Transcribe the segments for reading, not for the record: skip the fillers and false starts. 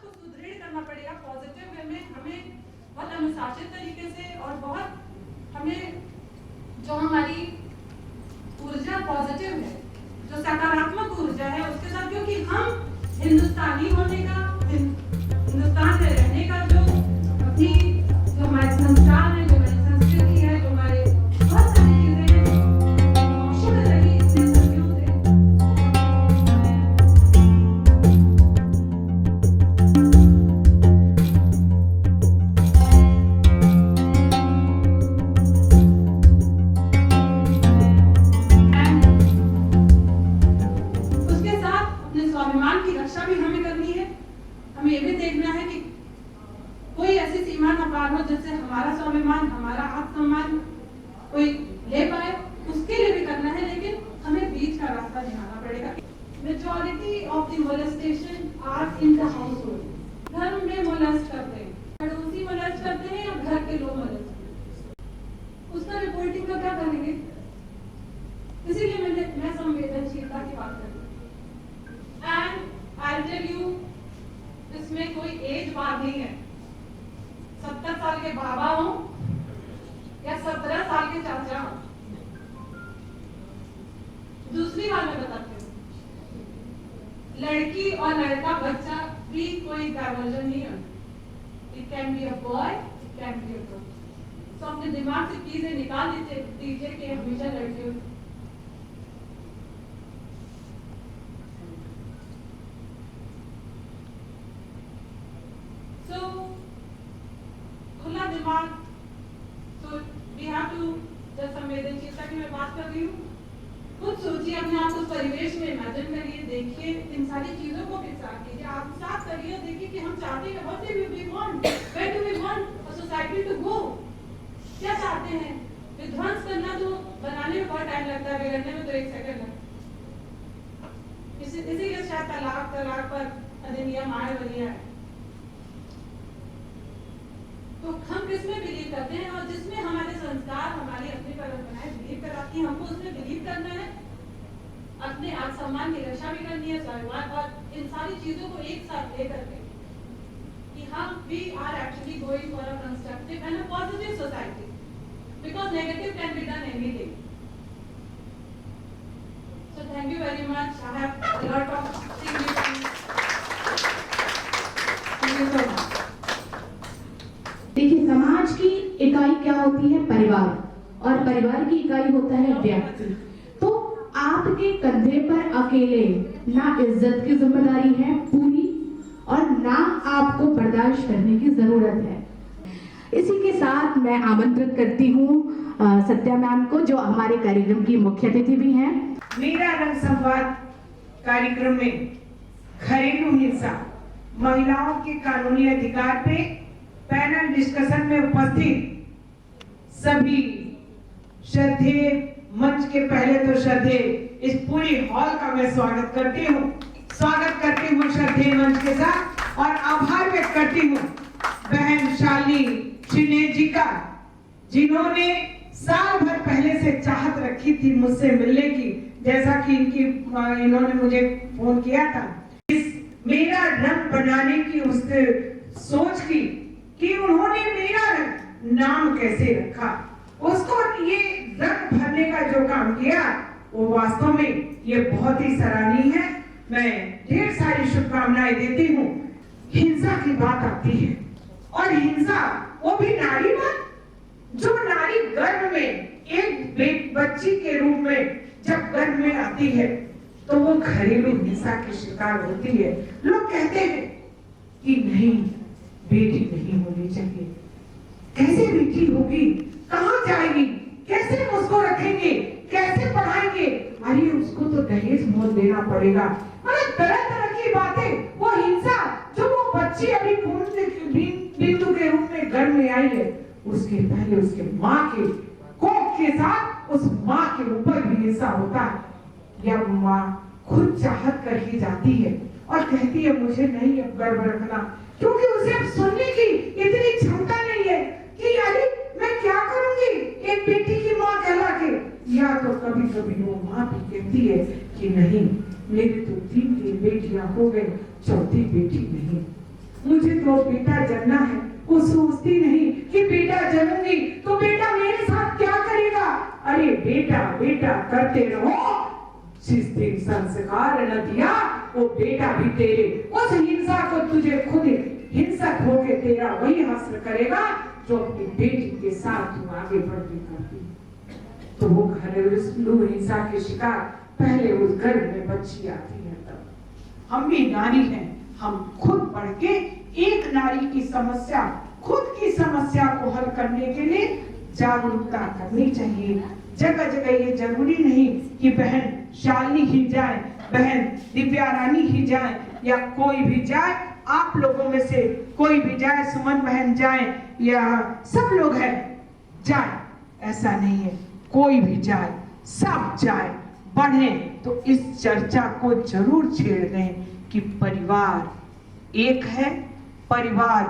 को सुदृढ़ करना पड़ेगा पॉजिटिव वे में, हमें बहुत अनुशासित तरीके से और बहुत हमें जो हमारी ऊर्जा पॉजिटिव है, जो सकारात्मक ऊर्जा है उसके साथ, क्योंकि हम हिंदुस्तानी होने का, हिंदुस्तान में रहने का जो अपनी जो हमारे संस्कार है, जो हमारी संस्कृति है, जो हमारे बहुत सारी चीजें हैं शुद्ध रही इतने सदियों से। उसके साथ अपने स्वाभिमान की रक्षा भी हमें करनी है। हमें ये भी देखना है कि कोई ऐसी सीमा न पार हो जिससे हमारा स्वाभिमान, हमारा आत्मसम्मान कोई ले पाए, उसके लिए भी करना है, लेकिन हमें बीच का रास्ता निकालना पड़ेगा। Majority of the molestation are in the household. घर में मोलेस्ट करते हैं, पड़ोसी मोलेस्ट करते हैं या घर के लोग मोलेस्ट करते हैं, उसका रिपोर्टिंग का क्या करेंगे? इसीलिए मैं संवेदनशीलता की बात कर रही हूँ। एंड आई टेल यू, इसमें कोई एज बार नहीं है। 70 साल के बाबा हो या 17 साल के चाचा हो। दूसरी बात मैं बताती हूँ, लड़की और लड़का बच्चा भी कोई डाइवर्जन नहीं है। It can be a boy, it can be a girl. तो अपने दिमाग से चीजें निकाल दीजिए कि हमेशा लड़कियों खुला दिमाग। तो वी हैव टू, जब संवेदनशीलता की मैं बात कर रही हूँ, खुद सोचिए, अपने आप उस परिवेश में इमेजिन करिए, देखिए, इन सारी चीजों को भी साथ कीजिए, आप साथ करिए, देखिए कि हम चाहते हैं what do we want, where do we want a society to go. क्या चाहते हैं? विध्वंस करना तो बनाने में बहुत टाइम लगता है, बिगड़ने में तो 1 सेकंड लगता है। इसीलिए शायद तलाक पर अधिनियम आए बढ़िया है। तो हम किसमें बिलीव करते हैं, और जिसमें हमारे संस्कार, हमारी अपनी परंपराएं बिलीव कराती हैं, हमको उसमें बिलीव करना है। अपने आत्मसम्मान की रक्षा भी करनी है, स्वाभिमान, और इन सारी चीजों को एक साथ लेकर के कि हम we are actually going for a constructive and a positive society, because negative can be done anything. So thank you very much. I have a lot of things to do. Thank you so much. देखिए, समाज की इकाई क्या होती है? परिवार, और परिवार की इकाई होता है व्यक्ति। तो आपके कंधे पर अकेले ना इज्जत की जिम्मेदारी है पूरी, और ना आपको बर्दाश्त करने की जरूरत है। इसी के साथ मैं आमंत्रित करती हूँ सत्या मैम को, जो हमारे कार्यक्रम की मुख्य अतिथि भी हैं। मेरा रंग संवाद कार्यक्रम में घरेलू हिंसा, महिलाओं के कानूनी अधिकार पे पैनल डिस्कशन में उपस्थित सभी श्रद्धेय, मंच के पहले तो श्रद्धेय इस पूरी हॉल का मैं स्वागत करती हूँ श्रद्धेय मंच के साथ, और आभार व्यक्त करती हूँ बहन शालिनी श्रीनेत जी का, जिन्होंने साल भर पहले से चाहत रखी थी मुझसे मिलने की, जैसा कि इन्होंने मुझे फोन किया था। इस मेरा रंग बनाने की उस सोच की कि उन्होंने मेरा नाम कैसे रखा, उसको ये रंग भरने का जो काम किया, वो वास्तव में ये बहुत ही सराहनीय है। मैं ढेर सारी शुभकामनाएं देती हूँ। हिंसा की बात आती है, और हिंसा वो भी नारी पर, जो नारी गर्भ में एक बच्ची के रूप में जब गर्भ में आती है, तो वो घरेलू हिंसा की शिकार होती है। लोग कहते हैं कि नहीं, बेटी नहीं होनी चाहिए, कैसे बेटी होगी, कहाँ जाएगी, कैसे उसको रखेंगे, कैसे पढ़ाएंगे, अरे उसको तो दहेज मोल देना पड़ेगा। मतलब तरह तरह की बातें, वो हिंसा जो वो बच्ची अभी बिंदु के रूप में गर्भ में आई है, उसके पहले उसके माँ के कोख के साथ उस माँ के ऊपर भी हिंसा होता है। या माँ खुद चाहत कर ही जाती है और कहती है मुझे नहीं अब गर्भ रखना, क्योंकि उसे अब सुनने की इतनी क्षमता नहीं है कि अरे मैं क्या करूंगी एक बेटी की माँ कहला के। या तो कभी कभी वो माँ भी कहती है कि नहीं, मेरी तो 3 बेटियां हो गई, चौथी बेटी नहीं। मुझे तो बेटा जन्ना है। वो सोचती नहीं कि बेटा जन्मूंगी तो बेटा मेरे साथ क्या करेगा। अरे बेटा बेटा करते रहो, जिस दिन संस्कार न दिया वो बेटा भी तेरे उस हिंसा को तुझे खुद हिंसक होके तेरा वही हश्र करेगा जो अपनी बेटी के साथ तू आगे बढ़ती करती। तो वो घरेलू हिंसा के शिकार पहले उस घर में बच्ची आती है। तब हम भी नारी हैं, हम खुद बढ़ के एक नारी की समस्या, खुद की समस्या को हल करने के लिए जागरूकता करनी चाहिए। जगह जगह ये जरूरी नहीं कि बहन शालिनी ही जाए, बहन दिव्या रानी ही जाए या कोई भी जाए, आप लोगों में से कोई भी जाए, सुमन बहन जाए या सब लोग हैं जाए, ऐसा नहीं है। कोई भी जाए, सब जाए, बढ़े तो इस चर्चा को जरूर छेड़ दें कि परिवार एक है। परिवार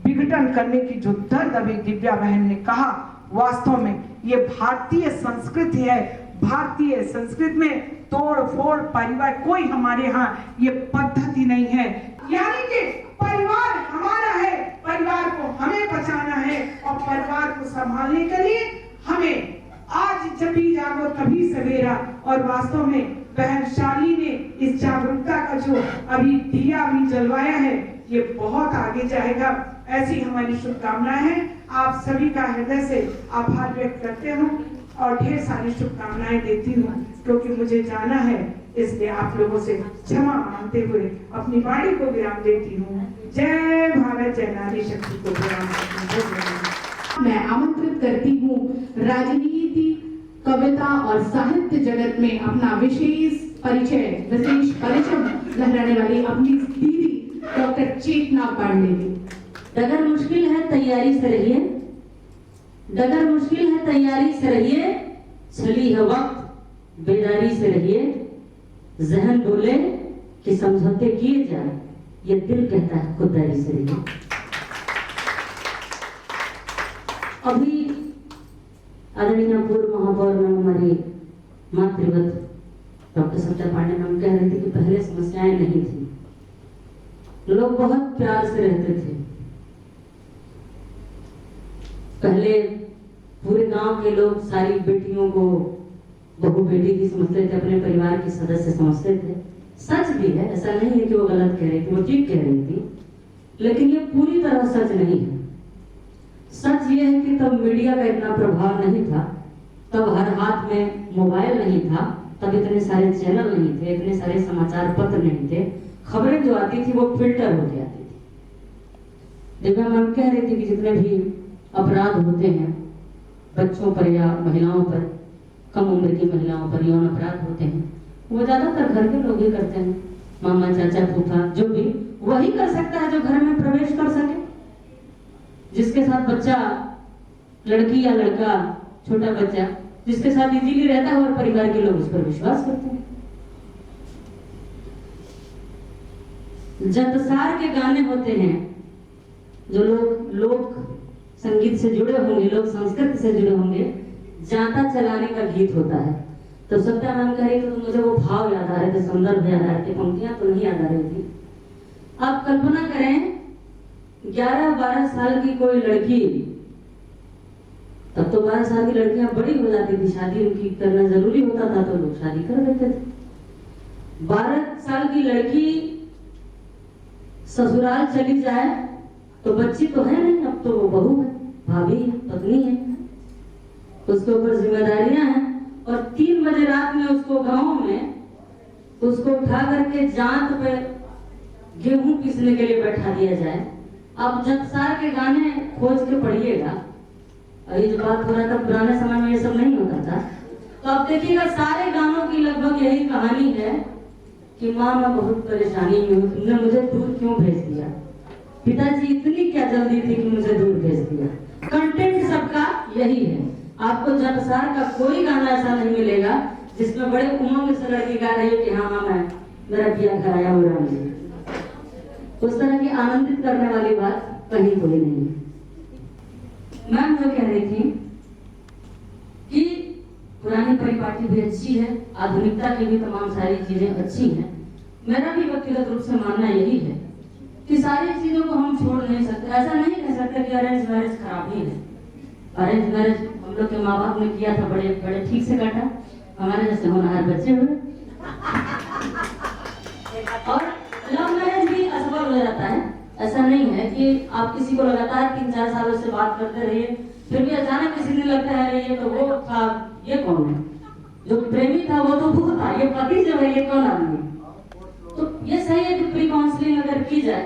विघटन करने की जो दर्द अभी दिव्या बहन ने कहा, वास्तव में ये भारतीय संस्कृति है। भारतीय संस्कृति में तोड़ फोड़ परिवार कोई हमारे यहाँ ये पद्धति नहीं है। यानी कि परिवार हमारा है, परिवार को हमें बचाना है और परिवार को संभालने के लिए हमें आज जब भी जागो तभी सवेरा। और वास्तव में बहन शाली ने इस जागरूकता का जो अभी दिया भी जलवाया है, ये बहुत आगे जाएगा, ऐसी हमारी शुभकामनाएं हैं। आप सभी का हृदय से आभार व्यक्त करते हूँ और ढेर सारी शुभकामनाएं देती हूँ, क्योंकि मुझे जाना है, इसलिए आप लोगों से क्षमा मांगते हुए अपनी वाणी को विराम देती हूँ। जय भारत, जय नारी शक्ति को विराम देती हूँ। मैं आमंत्रित करती हूँ राजनीति, कविता और साहित्य जगत में अपना विशेष परिचय लहराने वाली अपनी दीदी डॉक्टर चेतना पांडे जी। डगर मुश्किल है तैयारी से रहिए, डगर मुश्किल है तैयारी से रहिए, छली है वक्त बेदारी से रहिए, जहन बोले कि समझौते किए जाए, ये दिल कहता है खुददारी से रहिए। अभी आदरणीय पूर्व महापौर में हमारी मातृवत डॉक्टर सविता पांडे मैम कह रहे थे कि पहले समस्याएं नहीं थी, लोग बहुत प्यार से रहते थे। पहले पूरे गांव के लोग सारी बेटियों को बहू बेटी की समझते थे, अपने परिवार के सदस्य समझते थे। सच भी है, ऐसा नहीं है कि वो गलत कह रही थी, वो ठीक कह रही थी, लेकिन ये पूरी तरह सच नहीं है। सच ये है कि तब मीडिया का इतना प्रभाव नहीं था, तब हर हाथ में मोबाइल नहीं था, तब इतने सारे चैनल नहीं थे, इतने सारे समाचार पत्र नहीं थे, खबरें जो आती थी वो फिल्टर होके आती थी। दिव्या मैम कह रही थी कि जितने भी अपराध होते हैं बच्चों पर या महिलाओं पर, कम उम्र की महिलाओं पर यौन अपराध होते हैं, वो ज्यादातर घर के लोग ही करते हैं। मामा, चाचा, फूफा जो भी, वही कर सकता है जो घर में प्रवेश कर सके, जिसके साथ बच्चा, लड़की या लड़का, छोटा बच्चा जिसके साथ इजीली रहता है और परिवार के लोग उस पर विश्वास करते हैं। जंतसार के गाने होते हैं, जो लोग संगीत से जुड़े होंगे, लोग संस्कृत से जुड़े होंगे, जाता चलाने का गीत होता है। तो सत्या मैम कह रही थी तो मुझे वो भाव याद आ रहे थे, संदर्भ याद आ रहे थे, पंक्तियां तो नहीं याद आ रही थी। आप कल्पना करें 11-12 साल की कोई लड़की, तब तो 12 साल की लड़कियां बड़ी हो जाती थी, शादी उनकी करना जरूरी होता था तो लोग शादी कर देते थे। 12 साल की लड़की ससुराल चली जाए तो बच्ची तो है नहीं, अब तो वो बहू है, भाभी है, पत्नी है, उसके ऊपर जिम्मेदारियां हैं। और 3 बजे रात में उसको गांव में उसको उठा करके जांत पे गेहूं पीसने के लिए बैठा दिया जाए। अब जंतसार के गाने खोज के पढ़िएगा, अभी जो बात हो रहा था पुराने समय में ये सब नहीं होता था, तो आप देखिएगा सारे गानों की लगभग यही कहानी है कि माँ मैं बहुत परेशानी में हूँ, तुमने मुझे दूर क्यों भेज दिया, पिताजी इतनी क्या जल्दी थी कि मुझे दूर भेज दिया। कंटेंट सबका यही है। आपको जंतसार का कोई गाना ऐसा नहीं मिलेगा जिसमें बड़े उमंग से लड़की गा रही है कि हाँ मैं मेरा पिया घर आया हो राम जी। उस तरह की आनंदित करने वाली बात कहीं कोई नहीं है। मैम जो कह रही थी कि पुरानी परिपाटी भी अच्छी है, आधुनिकता की भी तमाम सारी चीजें अच्छी हैं। मेरा भी व्यक्तिगत रूप से मानना यही है कि सारी चीजों को हम छोड़ नहीं सकते। ऐसा नहीं कह सकते कि अरेंज मैरिज खराब ही है। अरेंज मैरिज हम लोग के माँ बाप ने किया था, बड़े बड़े ठीक से काटा, हमारे जैसे होनहार बच्चे हुए। और लव मैरिज भी असफल हो जाता है। ऐसा नहीं है कि आप किसी को लगातार 3-4 सालों से बात करते रहिए, फिर भी अचानक किसी दिन लगता है ये तो वो था, ये कौन है? जो प्रेमी था वो तो वो था, ये पति जो है ये कौन आदमी? तो ये सही है कि प्री काउंसलिंग अगर की जाए,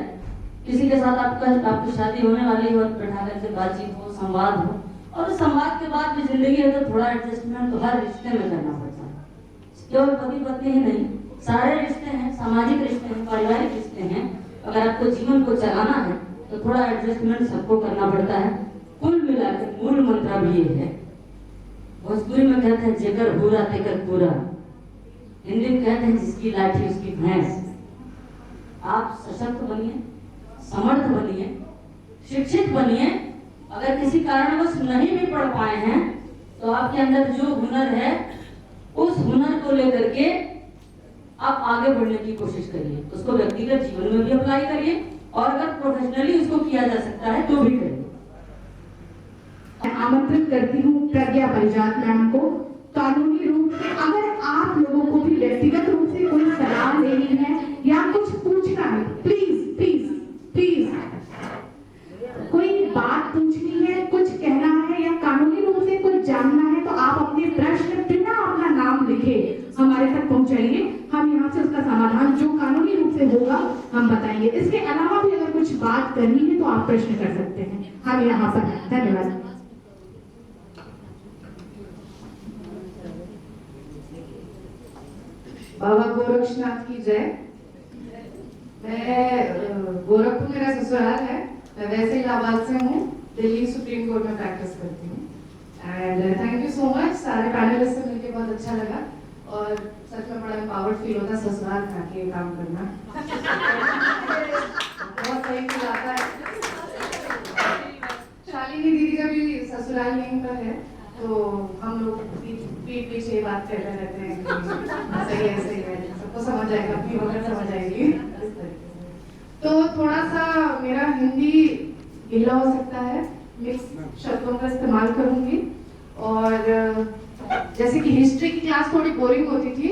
किसी के साथ आपकी शादी होने वाली हो, बैठा करके बातचीत हो, संवाद हो, और संवाद के बाद भी जिंदगी है तो थोड़ा एडजस्टमेंट तो हर रिश्ते में करना पड़ता है। केवल पति पत्नी ही नहीं, सारे रिश्ते हैं, सामाजिक रिश्ते हैं, पारिवारिक रिश्ते हैं। अगर आपको जीवन को चलाना है तो थोड़ा एडजस्टमेंट सबको करना पड़ता है। कुल मिलाकर मूल मंत्र भी ये है। भोजपुरी में कहते हैं जेकर हुरा तेकर पूरा, हिंदी में कहते हैं जिसकी लाठी उसकी भैंस। आप सशक्त बनिए, समर्थ बनिए, शिक्षित बनिए। अगर किसी कारणवश नहीं भी पढ़ पाए हैं तो आपके अंदर जो हुनर है उस हुनर को लेकर के आप आगे बढ़ने की कोशिश करिए, उसको व्यक्तिगत जीवन में भी अप्लाई करिए, और अगर प्रोफेशनली उसको किया जा सकता है तो भी करिए। आमंत्रित करती हूँ प्रज्ञा परिजात मैम को। कानूनी रूप से अगर आप लोगों को भी व्यक्तिगत रूप से कोई सलाह देनी है या कुछ पूछना है, प्लीज प्लीज प्लीज, कोई बात पूछनी है, कुछ कहना है या कानूनी रूप से कुछ जानना है, तो आप अपने प्रश्न बिना अपना नाम लिखे हमारे तक पहुंचाइए। हम यहाँ से उसका समाधान जो कानूनी रूप से होगा हम बताएंगे। इसके अलावा भी अगर कुछ बात करनी है तो आप प्रश्न कर सकते हैं, हम यहाँ पर हैं। धन्यवाद। बाबा गोरक्षनाथ की जय। मैं गोरखपुर मेरा ससुराल है, मैं वैसे इलाहाबाद से हूँ, दिल्ली सुप्रीम कोर्ट में प्रैक्टिस करती हूँ। And thank you so much, सारे पैनलिस्ट से मिलकर बहुत अच्छा लगा और सच में बड़ा एम्पावर्ड फील होता है ससुराल में आके काम करना। बहुत सही फील आता है। शालिनी दीदी जब भी ससुराल लिंक पर है तो हम लोग पीठ पीछे बात करते रहते हैं कि सही है, सबको समझ आएगा, अपनी वक्त समझ आएगी इस तरीके से। तो थोड़ा सा मेरा हिंदी ढीला हो सकता है, मिक्स शब्दों का इस्तेमाल करूंगी। और जैसे कि हिस्ट्री की क्लास थोड़ी बोरिंग होती थी,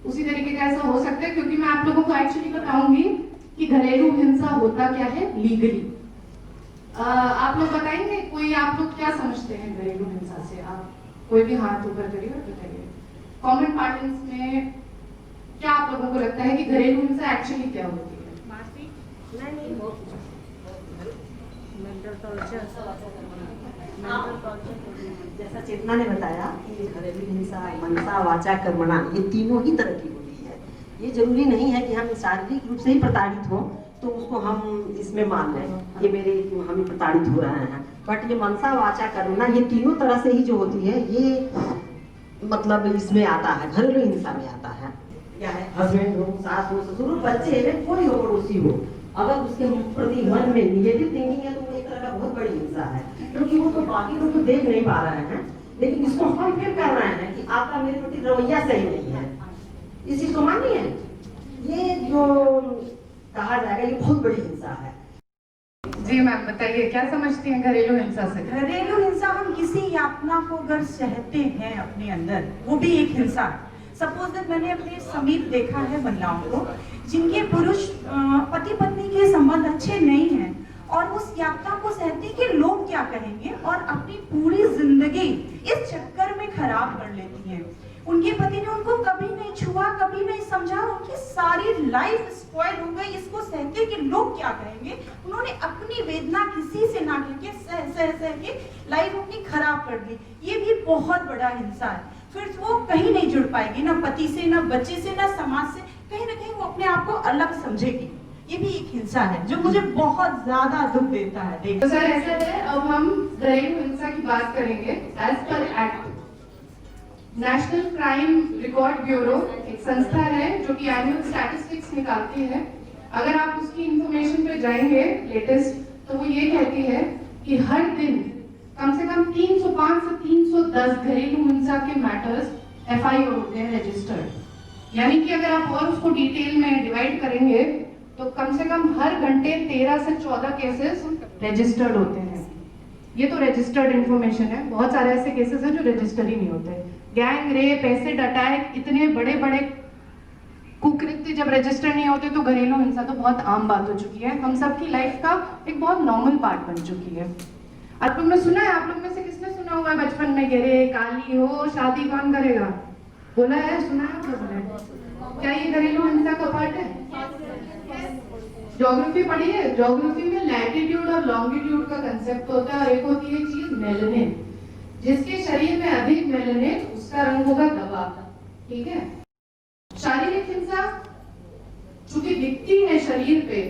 उसी तरीके का ऐसा हो सकता है, क्योंकि मैं आप लोगों को एक्चुअली बताऊंगी कि घरेलू हिंसा होता क्या है लीगली। आप लोग बताएंगे, कोई आप लोग क्या समझते हैं घरेलू हिंसा से? आप कोई भी हाथ ऊपर करिए और बताइए कॉमन पार्लेंस में क्या आप लोगों को लगता है कि घरेलू हिंसा एक्चुअली क्या होती है? जैसा चेतना ने बताया कि घरेलू हिंसा, मनसा, वाचा, कर्मणा, ये तीनों ही तरह की होती है। ये जरूरी नहीं है कि हम शारीरिक रूप से ही प्रताड़ित हो तो उसको हम इसमें मान लें ये मेरे हम प्रताड़ित हो रहे हैं। बट ये मनसा, वाचा, कर्मणा, ये तीनों तरह से ही जो होती है, ये मतलब इसमें आता है, घरेलू हिंसा में आता है। क्या है, हस्बैंड हो, सास हो, ससुर हो, बच्चे हैं, कोई हो, पड़ोसी हो, अगर उसके प्रति मन में निगेटिव थिंकिंग है तो वो एक तरह का बहुत बड़ी हिंसा है, क्योंकि वो तो बाकी लोग तो देख नहीं पा रहे हैं, लेकिन इसको हम फील कर रहे हैं कि आपका मेरे प्रति रवैया सही नहीं है। इस चीज को मानिए, ये जो कहा जाएगा ये बहुत बड़ी हिंसा है। जी मैम बताइए, क्या समझती हैं घरेलू हिंसा से? घरेलू हिंसा, हम किसी यातना को अगर सहते हैं अपने अंदर, वो भी एक हिंसा है। सपोज दैट मैंने अपने समीप देखा है महिलाओं को जिनके पुरुष पति पत्नी के संबंध अच्छे नहीं हैं और उस यातना को सहती कि लोग क्या कहेंगे और अपनी पूरी जिंदगी इस चक्कर में खराब कर लेती हैं। उनके पति ने उनको कभी नहीं छुआ, कभी नहीं समझा, उनकी सारी लाइफ स्पॉइल हो गई इसको सहते कि लोग क्या कहेंगे। उन्होंने अपनी वेदना किसी से ना कह के सह के लाइफ अपनी खराब कर दी। ये भी बहुत बड़ा हिंसा है। फिर वो कहीं नहीं जुड़ पाएगी, ना पति से, ना बच्चे से, ना समाज से, कहीं ना कहीं वो अपने आप को अलग समझेगी। ये भी एक हिंसा है जो मुझे बहुत ज्यादा दुख देता है। तो सर ऐसा है, अब हम घरेलू हिंसा की बात करेंगे। As per act, national crime record bureau एक संस्था है जो कि एनुअल स्टैटिस्टिक्स निकालती है। अगर आप उसकी इंफॉर्मेशन पे जाएंगे लेटेस्ट, तो वो ये कहती है कि हर दिन कम से कम 305 से 310 घरेलू हिंसा के मैटर्स FIR होते हैं रजिस्टर्ड। यानी कि अगर आप और उसको डिटेल में डिवाइड करेंगे तो कम से कम हर घंटे 13 से 14 केसेस रजिस्टर्ड होते हैं। ये तो रजिस्टर्ड इंफॉर्मेशन है, बहुत सारे ऐसे केसेस हैं जो रजिस्टर ही नहीं होते। गैंग रेप, एसिड अटैक, इतने बड़े बड़े कुकृत्य जब रजिस्टर नहीं होते तो घरेलू हिंसा तो बहुत आम बात हो चुकी है, हम सबकी लाइफ का एक बहुत नॉर्मल पार्ट बन चुकी है। आप लोग ने सुना है, आप लोग में से किसने सुना हुआ है बचपन में गिरे काली हो शादी कौन करेगा? बोला है, सुना है आप लोगों ने? क्या ये घरेलू हिंसा का पार्ट है? ज्योग्राफी पढ़ी है? ज्योग्राफी में लैटिट्यूड और लॉन्गिट्यूड का कंसेप्ट होता है और एक होती है चीज मेलानिन। जिसके शरीर में अधिक मेलानिन उसका रंग होगा दबा, ठीक है। शारीरिक हिंसा चूंकि दिखती है शरीर पे,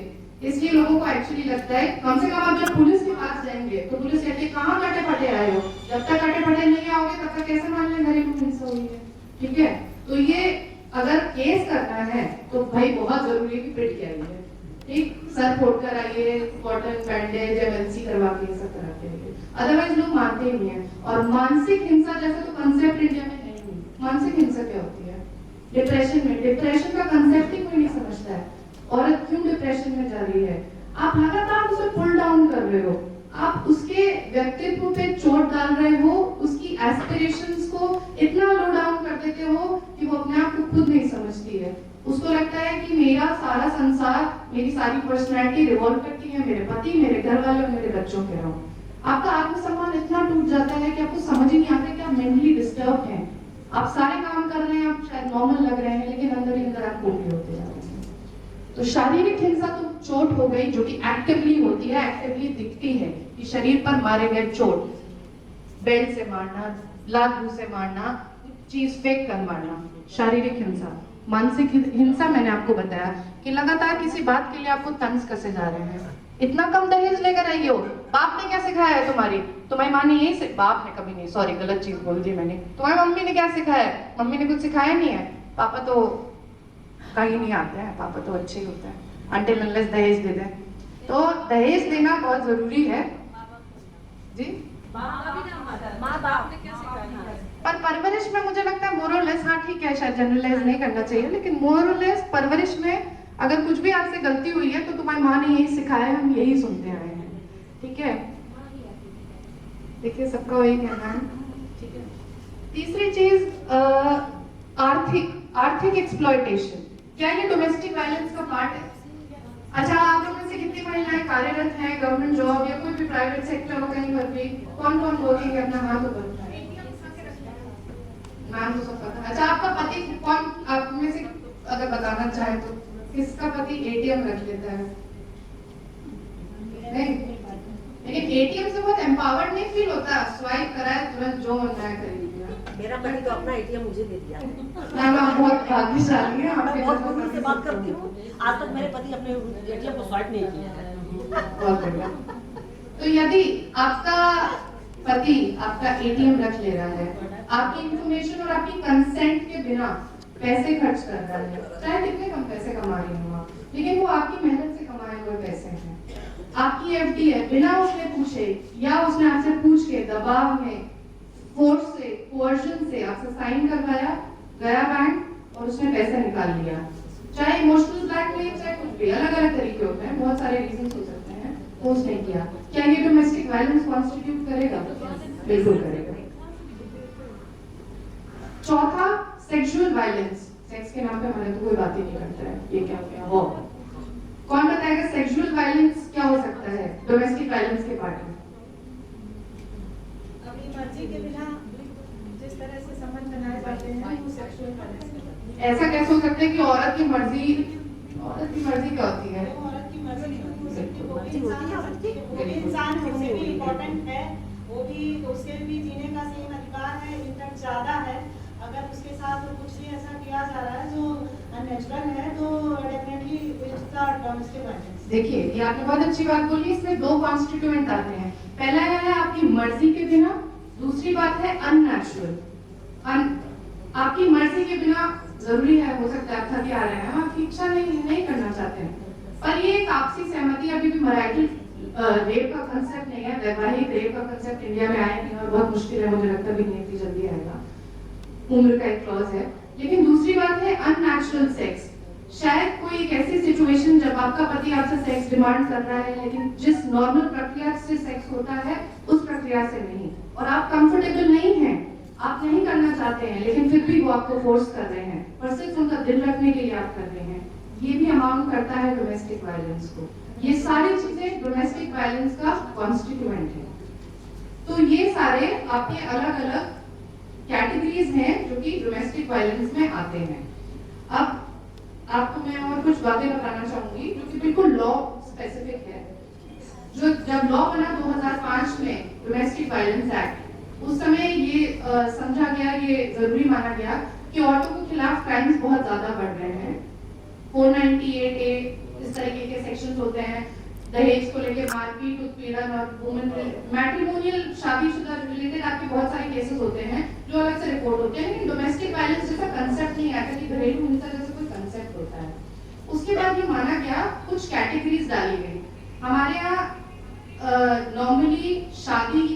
इसलिए लोगों को एक्चुअली लगता है, कम से कम आप जब पुलिस के पास जाएंगे तो पुलिस कहती है कहाँ काटे फटे आए हो, जब तक काटे फटे नहीं आओगे तब तक कैसे मान लें घरेलू हिंसा हुई है, ठीक है। तो ये अगर केस करना है तो भाई बहुत जरूरी है कि पिट के आइए, ठीक, सर फोड़ कर आइए, कॉटन बैंडेज एमएलसी करवा के ये सब करा के आइए, अदरवाइज लोग मानते ही नहीं है। और मानसिक हिंसा जैसे तो कंसेप्ट इंडिया में नहीं है। मानसिक हिंसा क्या होती है? डिप्रेशन में, डिप्रेशन का कंसेप्ट ही कोई नहीं समझता है। औरत क्यों डिप्रेशन में जा रही है? आप लगातार उसे पुल डाउन कर रहे हो, आप उसके व्यक्तित्व पे चोट डाल रहे हो, उसकी एस्पिरेशंस को इतना लो डाउन कर देते हो कि वो अपने आप को खुद नहीं समझती है। उसको लगता है कि मेरा सारा संसार, मेरी सारी पर्सनैलिटी रिवॉल्व करती है मेरे पति, मेरे घर वाले और मेरे बच्चों के अराउंड। आपका आत्मसम्मान इतना टूट जाता है कि आपको समझ ही नहीं आता कि आप मेंटली डिस्टर्ब हैं। आप सारे काम कर रहे हैं, आप शायद नॉर्मल लग रहे हैं, लेकिन अंदर ही अंदर आप कोढ़े होते जा रहे हैं। तो शारीरिक हिंसा तो चोट हो गई जो कि एक्टिवली होती है, एक्टिवली दिखती है कि शरीर पर मारे गए चोट, बेल्ट से मारना, लात से मारना, चीज फेंक कर मारना, शारीरिक हिंसा। मानसिक हिंसा मैंने आपको बताया कि लगातार किसी बात के लिए आपको तंज कसे जा रहे हैं। इतना कम दहेज लेकर आई हो, बाप ने क्या सिखाया है तुम्हारी? तुम्हारी माँ ने यही बाप ने कभी नहीं, सॉरी गलत चीज बोल दी मैंने। तुम्हारी मम्मी ने क्या सिखाया है? मम्मी ने कुछ सिखाया नहीं है। पापा तो कहीं नहीं आते हैं, पापा तो अच्छे ही होते हैं until unless दहेज दे दें। तो दहेज देना बहुत जरूरी है जी। माँ बाप ने क्या सिखाया? पर परवरिश में मुझे लगता है मोरलेस, हाँ ठीक है, शायद जनरलाइज नहीं करना चाहिए, लेकिन मोरलेस परवरिश में अगर कुछ भी आपसे गलती हुई है तो तुम्हारी माँ ने यही सिखाया है, हम यही सुनते आए हैं, ठीक है। देखिए सबका वही कहना है, ठीक है। तीसरी चीज आर्थिक एक्सप्लॉयटेशन। क्या ये डोमेस्टिक वायलेंस का पार्ट है? अच्छा, आप लोगों में से कितनी महिलाएं कार्यरत हैं, गवर्नमेंट जॉब या कोई भी प्राइवेट सेक्टर हो कहीं पर भी? कौन कौन बोलेंगे अपना हाथ ऊपर? नाम तो सब पता है। अच्छा, आपका पति कौन, आप में से अगर बताना चाहे तो किसका पति एटीएम रख लेता है? नहीं, लेकिन एटीएम से बहुत एम्पावर्ड नहीं फील होता, स्वाइप कराए तुरंत जो मन आए खरीद लिया। मेरा पति तो अपना एटीएम मुझे दे दिया। मैम आप बहुत भाग्यशाली हैं, मैं आपके बहुत साथ खुशी से बात करती हूँ, आज तक मेरे पति अपने एटीएम को स्वाइप नहीं किया है। बहुत बढ़िया। तो यदि आपका पति आपका एटीएम रख ले रहा है, आपकी इंफॉर्मेशन और आपकी कंसेंट के बिना पैसे खर्च कर रहा है, चाहे कितने कम पैसे कमा रही हो आप, लेकिन वो आपकी मेहनत से कमाए हुए पैसे हैं, आपकी एफडी है, बिना उसने पूछे या उसने आपसे पूछ के दबाव में, फोर्स से, कोर्शन से आपसे साइन करवाया, गया बैंक और उसने पैसा निकाल लिया। चाहे इमोशनल ब्लैकमेल, चाहे कुछ भी, अलग अलग तरीके होते हैं, बहुत सारे रीजन हो सकते हैं, वो उसने किया। क्या ये डोमेस्टिक वायलेंस कॉन्स्टिट्यूट करेगा? बिल्कुल करेगा। चौथा, सेक्सुअल वायलेंस। सेक्स के नाम पे हमारे तो कोई बात ही नहीं करता है, ये क्या हो गया वो। कौन बताएगा सेक्सुअल वायलेंस क्या हो सकता है डोमेस्टिक वायलेंस के पार्ट में? अपनी मर्जी के बिना जिस तरह से संबंध बनाए जाते हैं वो सेक्सुअल वायलेंस। ऐसा कैसे हो सकता है कि औरत की मर्जी क्या होती है? औरत की मर्जी नहीं हो सकती, वो भी इंसान है, उससे भी इम्पोर्टेंट है, वो भी, उसके भी जीने का सेम अधिकार है, इनफैक्ट ज्यादा है। अगर उसके साथ कुछ भी ऐसा किया जा रहा है जो अननेचुरल है तो definitely it's the domestic violence. देखिए, ये आपने बहुत अच्छी बात बोली, इसमें दो कॉन्स्टिट्यूएंट आते हैं। पहला है आपकी मर्जी के बिना, दूसरी बात है अननेचुरल। आपकी मर्जी के बिना जरूरी है, हो सकता है आप थके आ रहे हैं, आपकी इच्छा नहीं करना चाहते हैं, पर ये एक आपसी सहमति, अभी भी मराठी रेप का कंसेप्ट नहीं है, वैवाहिक रेप का कंसेप्ट इंडिया में आया नहीं और बहुत मुश्किल है, मुझे लगता भी नहीं इतनी जल्दी आएगा, उम्र का एक क्लॉज है। लेकिन दूसरी बात है अननेचुरल सेक्स। शायद कोई एक ऐसी सिचुएशन जब आपका पति आपसे सेक्स डिमांड कर रहा है, लेकिन जिस नॉर्मल प्रक्रिया से सेक्स होता है उस प्रक्रिया से नहीं, और आप कंफर्टेबल नहीं हैं, आप नहीं करना चाहते हैं, लेकिन फिर भी वो आपको फोर्स कर रहे हैं और सिर्फ उनका दिल रखने के लिए आप कर रहे हैं, ये भी अमाउंट करता है डोमेस्टिक वायलेंस को। ये सारी चीजें डोमेस्टिक वायलेंस का कॉन्स्टिट्यूएंट है। तो ये सारे आपके अलग अलग कैटेगरीज हैं जो कि डोमेस्टिक वायलेंस में आते हैं। अब आपको मैं और कुछ बातें बताना चाहूंगी जो कि बिल्कुल लॉ स्पेसिफिक है। जो जब लॉ बना 2005 में डोमेस्टिक वायलेंस एक्ट, उस समय ये समझा गया, ये जरूरी माना गया कि औरतों के खिलाफ क्राइम्स बहुत ज्यादा बढ़ रहे हैं। 498A इस तरीके के सेक्शंस होते हैं, दहेज को लेके मारपीट, उत्पीड़न और वुमेन मैट्रिमोनियल शादीशुदा रिलेटेड आपके बहुत सारे केसेस होते हैं जो अलग से रिपोर्ट होते हैं, लेकिन डोमेस्टिक वायलेंस जैसा कंसेप्ट नहीं आता कि घरेलू हिंसा जैसा कोई कंसेप्ट होता है। उसके बाद ये माना गया, कुछ कैटेगरीज डाली गई। हमारे यहाँ नॉर्मली शादी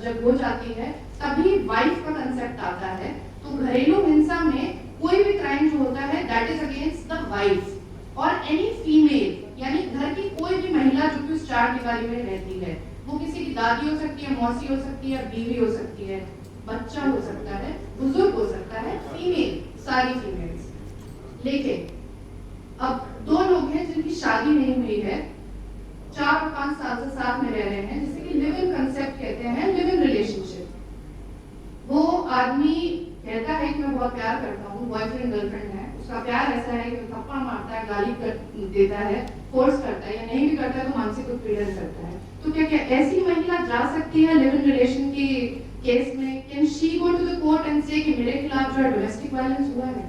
जब हो जाती है तभी वाइफ का कंसेप्ट आता है, तो घरेलू हिंसा में कोई भी क्राइम जो होता है that is against the wife और एनी फीमेल, यानी घर की कोई भी महिला जो कि उस चार दीवारी में रहती है, वो किसी की दादी हो सकती है, मौसी हो सकती है, बीवी हो सकती है, बच्चा हो सकता है, बुजुर्ग हो सकता है, फीमेल, सारी फीमेल्स। लेकिन अब दो लोग हैं जिनकी शादी नहीं हुई है, 4 और 5 साल से साथ में रह रहे हैं, जिसे कि लिव इन कंसेप्ट कहते हैं, लिव इन रिलेशनशिप। वो आदमी कहता है कि मैं बहुत प्यार करता हूँ, बॉयफ्रेंड गर्लफ्रेंड है, उसका प्यार ऐसा है कि थप्पड़ मारता है, गाली देता है, फोर्स करता है, या नहीं भी करता है तो मानसिक उत्पीड़न करता है। तो क्या ऐसी महिला जा सकती है लिव इन रिलेशन की केस में? Can she go to the court and say कि मेरे खिलाफ जो है डोमेस्टिक वायलेंस हुआ है?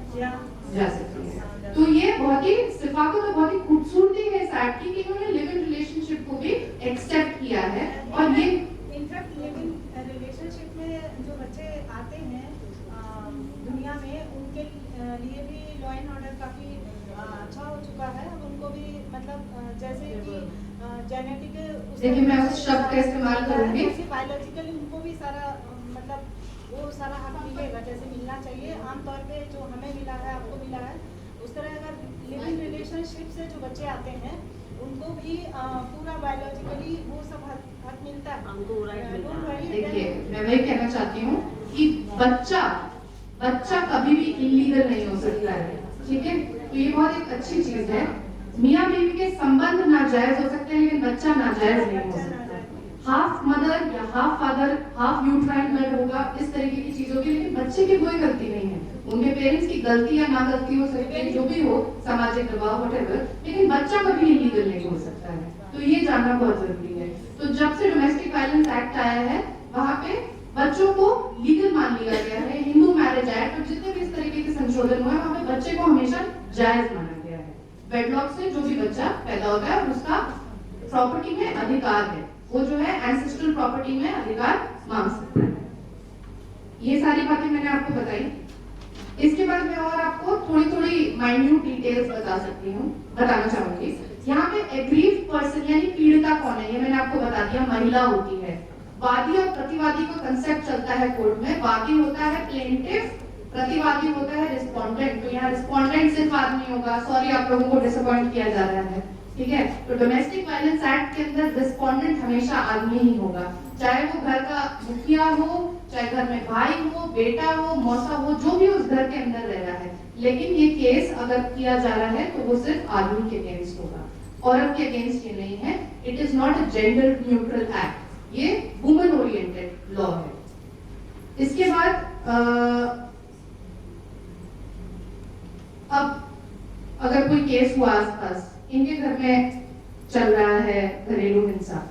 जा सकती है। तो ये बहुत ही सिफाकत और बहुत ही खूबसूरती है इस एक्ट की कि इन्होंने लिव इन रिलेशनशिप को भी एक्सेप्ट किया है। और ये इनफैक्ट लिव इन रिलेशनशिप में जो बच्चे आते हैं दुनिया में, उनके लिए भी लॉ एंड ऑर्डर काफी अच्छा हो चुका है। अब उनको भी मतलब जैसे कि जेनेटिक, देखिए मैं उस शब्द का इस्तेमाल करूंगी, बायोलॉजिकली उनको भी सारा मतलब वो सारा हक मिलेगा जैसे मिलना चाहिए। आमतौर पे जो हमें मिला है, आपको मिला है, उस तरह अगर लिव इन रिलेशनशिप से जो बच्चे आते हैं उनको भी पूरा बायोलॉजिकली वो सब हक मिलता है, हमको राइट मिलता है। देखिए मैं वही कहना चाहती हूँ कि बच्चा कभी भी इलीगल नहीं हो सकता है, ठीक है? तो ये बहुत एक अच्छी चीज है। मियाँ बीवी के संबंध नाजायज हो सकते हैं, लेकिन बच्चा नाजायज नहीं हो सकता। हाफ मदर या half father, half uterine blood होगा, इस तरीके की चीजों की, लेकिन बच्चे की कोई गलती नहीं है। उनके पेरेंट्स की गलती या ना गलती हो सकती है, जो भी हो, सामाजिक दबाव व्हाटएवर, लेकिन बच्चा कभी इलीगल नहीं हो सकता है। तो ये जानना बहुत जरूरी है। तो जब से डोमेस्टिक वायलेंस एक्ट आया है, वहाँ पे बच्चों को लीगल मान लिया गया है। हिंदू मैरिज एक्ट और जितने भी इस तरीके के संशोधन हुए, वहाँ पे बच्चे को हमेशा जायज माना गया है। वेडलॉक से जो भी बच्चा पैदा होता है और उसका प्रॉपर्टी में अधिकार है, वो जो है एंसेस्ट्रल प्रॉपर्टी में अधिकार मांग सकता है। ये सारी बातें मैंने आपको बताई। इसके बाद मैं और आपको थोड़ी थोड़ी माइन्यूट डिटेल्स बताना चाहूंगी। यहाँ पे एग्रीव्ड पर्सन यानी पीड़िता कौन है, ये मैंने आपको बता दिया, महिला होती है। वादी और प्रतिवादी का कंसेप्ट चलता है कोर्ट में। वादी होता है प्लेंटिफ, प्रतिवादी होता है रिस्पोंडेंट। तो यहाँ रिस्पोंडेंट सिर्फ आदमी होगा, सॉरी आप लोगों को डिसअपॉइंट किया जा रहा है, ठीक है? तो डोमेस्टिक वायलेंस एक्ट के अंदर रिस्पोंडेंट हमेशा आदमी ही होगा, चाहे वो घर का मुखिया हो, चाहे घर में भाई हो, बेटा हो, मौसा हो, जो भी उस घर के अंदर रह रहा है। लेकिन ये केस अगर किया जा रहा है तो वो सिर्फ आदमी के अगेंस्ट होगा, औरत के अगेंस्ट ये नहीं है। It is not a gender neutral act, ये वुमेन ओरिएंटेड लॉ है। इसके बाद अब अगर कोई केस हुआ आसपास, इनके घर में चल रहा है घरेलू हिंसा,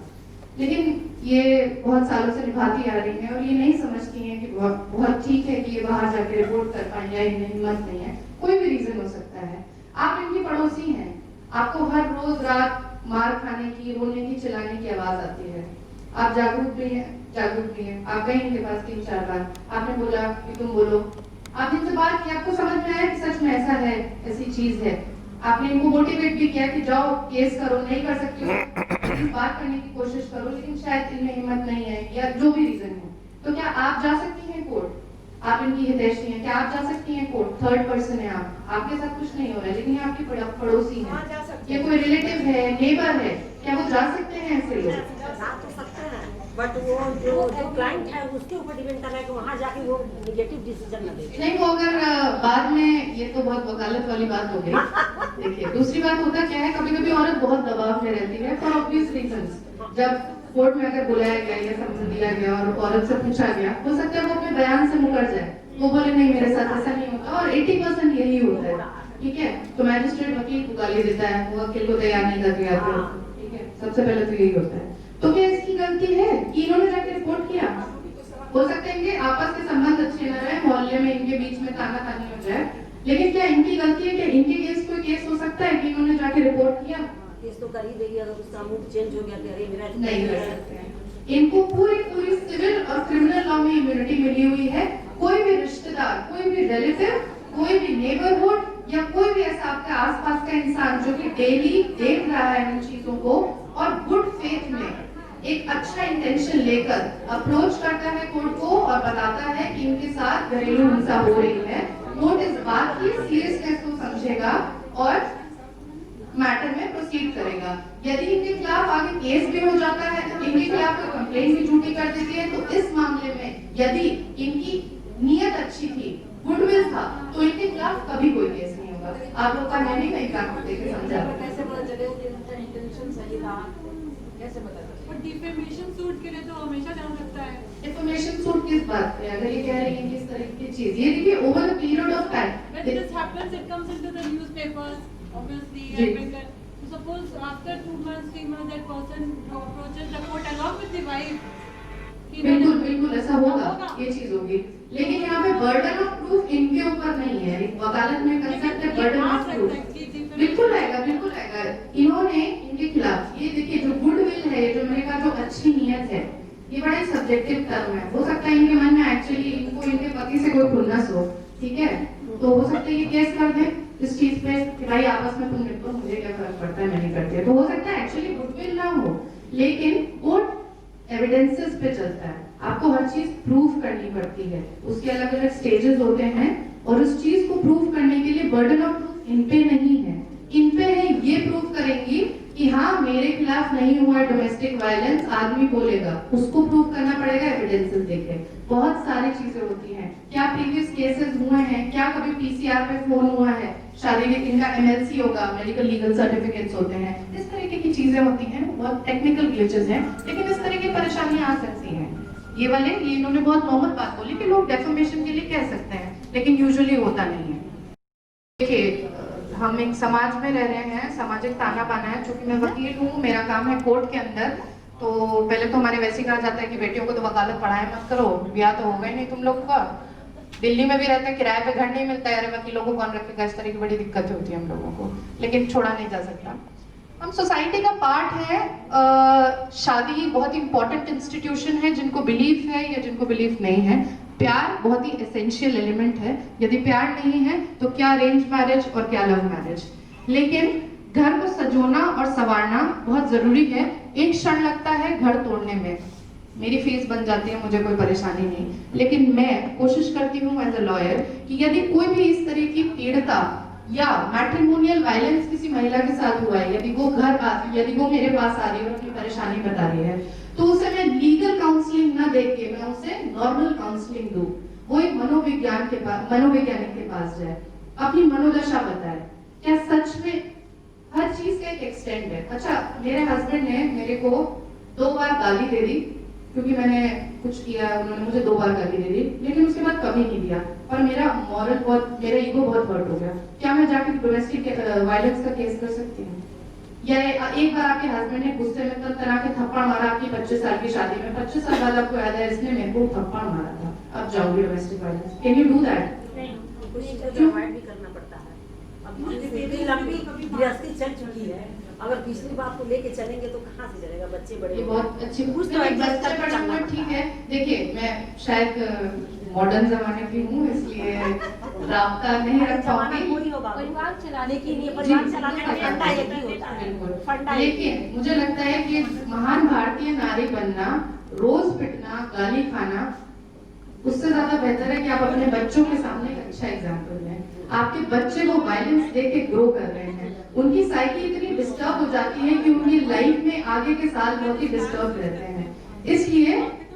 लेकिन ये बहुत सालों से निभाती आ रही है और ये नहीं समझती हैं कि बहुत ठीक है कि ये बाहर जाके रिपोर्ट कर पाए, या इन्हें हिम्मत नहीं है, कोई भी रीजन हो सकता है। आप इनकी पड़ोसी हैं, आपको हर रोज रात मार खाने की, रोने की, चिल्लाने की आवाज आती है, आप जागरूक भी हैं, आप गए इनके पास 3-4 बार, आपने बोला कि तुम बोलो, आप इनसे बात की, आपको समझ में आया कि सच में ऐसा है, ऐसी चीज है, आपने इनको मोटिवेट भी किया कि जाओ केस करो, नहीं कर सकती हो बात करने की कोशिश करो, लेकिन शायद इनमें हिम्मत नहीं है या जो भी रीजन है, तो क्या आप जा सकती हैं कोर्ट? आप इनकी हितैषी हैं, क्या आप जा सकती हैं कोर्ट? थर्ड पर्सन है आप, आपके साथ कुछ नहीं हो रहा है, लेकिन ये आपके पड़ोसी हैं, हाँ, जा सकते ये हैं। कोई रिलेटिव है, नेबर है, क्या वो जा सकते हैं ऐसे लोग? जा तो सकते हैं, बट वो जो क्लाइंट है उसके ऊपर डिपेंड कर रहा है कि वहाँ जाके वो निगेटिव डिसीजन न ले। नहीं, वो अगर बाद में, ये तो बहुत वकालत वाली बात हो गई। देखिए, दूसरी बात होता क्या है, कभी कभी औरत बहुत दबाव में रहती है फॉर ऑब्वियस रीजंस। जब कोर्ट में अगर बुलाया गया या समझ दिया गया और औरत से पूछा गया, हो सकता है वो अपने बयान से मुकर जाए, वो बोले नहीं मेरे साथ ऐसा नहीं होता, और 80% यही होता है, ठीक है। तो मैजिस्ट्रेट वकील को गाली देता है, वो वकील को तैयार नहीं करके आते, ठीक है, सबसे पहले तो यही होता है। तो क्या इसकी गलती है कि इन्होंने जाके रिपोर्ट किया? हो सकता है कि आपस के संबंध अच्छे न रहे, मोहल्ले में इनके बीच में तानातानी हो जाए, लेकिन क्या इनकी गलती है? क्या इनके केस कोई केस हो सकता है कि इन्होंने जाके रिपोर्ट किया? केस तो कर ही देगी, अगर उसका मूड चेंज हो गया तो अरे मेरा नहीं कर सकते हैं। इनको पूरी सिविल और क्रिमिनल लॉ में इम्यूनिटी मिली हुई है। कोई भी रिश्तेदार, कोई भी रिलेटिव, कोई भी नेबरहुड या कोई भी ऐसा आपके आसपास का इंसान जो कि डेली देख रहा है इन चीजों को और गुड फेथ में एक अच्छा इंटेंशन लेकर अप्रोच करता है कोर्ट को और बताता है कि इनके साथ घरेलू हिंसा हो रही है, कोर्ट इस बात की सीरियसनेस को समझेगा और मैटर में प्रोसीड करेगा। यदि इनके खिलाफ आगे केस भी हो जाता है, इनके खिलाफ कोई कंप्लेंट भी झूठी कर देती है, तो इस मामले में यदि इनकी नीयत अच्छी थी, गुडविल था, तो इनके खिलाफ कभी कोई केस नहीं होगा। आप लोग का मैंने कई काम देखे समझा। कैसे पता चले कि उनका इंटेंशन सही था? कैसे पता चले? और डिफेमेशन सूट के लिए तो हमेशा जा सकता है। डिफेमेशन सूट किस बात पे? अगर ये कह रही है कि इस तरह की चीज, ये देखिए over the period of When time, this happens, it comes into the newspapers, obviously. जी। And when suppose after 2 months, 3 months, that person approaches the court along with the wife. बिल्कुल बिल्कुल ऐसा होगा, ये चीज होगी, लेकिन यहाँ पे बर्डन ऑफ प्रूफ इनके ऊपर नहीं है। वकालत में कंसेप्ट है बर्डन ऑफ प्रूफ। बिल्कुल आएगा, बिल्कुल आएगा। इन्होंने इनके खिलाफ, ये देखिए जो गुडविल है, जो मैंने कहा जो अच्छी नीयत है, ये बड़ा ही सब्जेक्टिव टर्म है। हो सकता है इनके मन में एक्चुअली इनको इनके पति से कोई खुन्नस हो, ठीक है, तो हो सकता है ये केस कर दे इस चीज पे कि भाई आपस में तुम निपटो, मुझे क्या फर्क पड़ता है, मैं नहीं करती है। तो हो सकता है एक्चुअली गुडविल ना हो, लेकिन कोर्ट एविडेंसेस पे चलता है। आपको हर चीज प्रूव करनी पड़ती है, उसके अलग अलग स्टेजेस होते हैं, और उस चीज को प्रूव करने के लिए बर्डन ऑफ प्रूफ इन पे नहीं है, इन पे है ये प्रूव करेंगी कि हाँ मेरे खिलाफ नहीं हुआ डोमेस्टिक वायलेंस, आदमी बोलेगा, उसको प्रूव करना पड़ेगा एविडेंसेस देके। बहुत सारी चीजें होती हैं, क्या प्रीवियस केसेस हुए हैं, क्या कभी पीसीआर पे फोन हुआ है, शारीरिक इनका एमएलसी होगा, मेडिकल लीगल सर्टिफिकेट्स होते हैं, इस तरीके की चीजें होती हैं, बहुत टेक्निकल ग्लिचेस हैं, लेकिन इस तरह की परेशानियां आ सकती हैं। ये वाले, ये इन्होंने बहुत नॉर्मल बात बोली कि लोग डेफेमेशन के लिए कह सकते हैं, लेकिन यूजुअली होता नहीं है। देखिए, हम एक समाज में रह रहे हैं, सामाजिक ताना बाना है। चूंकि मैं वकील हूँ, मेरा काम है कोर्ट के अंदर, तो पहले तो हमारे वैसे ही कहा जाता है कि बेटियों को तो वकालत पढ़ाए मत करो, ब्याह तो होगा ही नहीं तुम लोग का। दिल्ली में भी रहते हैं, किराए पे घर नहीं मिलता है, अरे वकीलों को कौन रखेगा, इस तरह की बड़ी दिक्कतें होती है हम लोगों को, लेकिन छोड़ा नहीं जा सकता। हम सोसाइटी का पार्ट है। शादी बहुत ही इंपॉर्टेंट इंस्टीट्यूशन है, जिनको बिलीफ है या जिनको बिलीफ नहीं है। प्यार बहुत ही एसेंशियल एलिमेंट है, यदि प्यार नहीं है तो क्या अरेंज मैरिज और क्या लव मैरिज। लेकिन घर को सजोना और संवारना बहुत जरूरी है। एक क्षण लगता है घर तोड़ने में, मेरी फीस बन जाती है, मुझे कोई परेशानी नहीं, लेकिन मैं कोशिश करती हूँ एज अ लॉयर कि यदि कोई भी इस तरह की पीड़िता या मैट्रिमोनियल वायलेंस किसी महिला के साथ हुआ है, यदि वो मेरे पास आ रही है और अपनी परेशानी बता रही है, तो उसे मैं लीगल काउंसलिंग ना देके मैं उसे नॉर्मल काउंसलिंग दूं। वो एक मनोवैज्ञानिक के पास जाए, अपनी मनोदशा बताए, क्या सच में हर चीज का एक एक्सटेंड है। अच्छा, मेरे हस्बैंड ने मेरे को 2 बार गाली दे दी क्योंकि मैंने कुछ किया, उन्होंने मुझे 2 बार गाली दे दी, लेकिन उसके बाद कभी नहीं दिया, और मेरा ईगो बहुत हर्ट हो गया। क्या मैं जाके डोमेस्टिक वायलेंस का केस कर सकती हूँ? या एक बार आपके हस्बैंड ने गुस्से में तना के थप्पड़ मारा आपकी 25 साल की शादी में, 25 साल बाद आपको याद है इसने मेरे को थप्पड़ मारा था, अब जाऊंगी domestic violence. Can you do that? भी करना पड़ता है। अब इतनी लंबी गृहस्थी चल चुकी है, अगर पिछली बात को लेके चलेंगे तो कहाँ से चलेगा, बच्चे बड़े। ये बहुत अच्छी कुछ तो एक बच्चा बड़ा हुआ, ठीक है। देखिए, मैं शायद मॉडर्न जमाने की हूँ, इसलिए राब्ता नहीं रख पाऊंगी, परिवार चलाने के लिए, परिवार चलाने का फंडा एक ही होता है। लेकिन मुझे लगता है कि महान भारतीय नारी बनना, रोज पिटना, गाली खाना उससे ज्यादा बेहतर है कि आप अपने बच्चों के सामने एक अच्छा एग्जाम्पल दें। आपके बच्चे वो वायलेंस देख के ग्रो कर रहे हैं, उनकी साइकी इतनी डिस्टर्ब हो जाती है कि उनकी लाइफ में आगे के साल बहुत ही डिस्टर्ब रहते हैं। इसलिए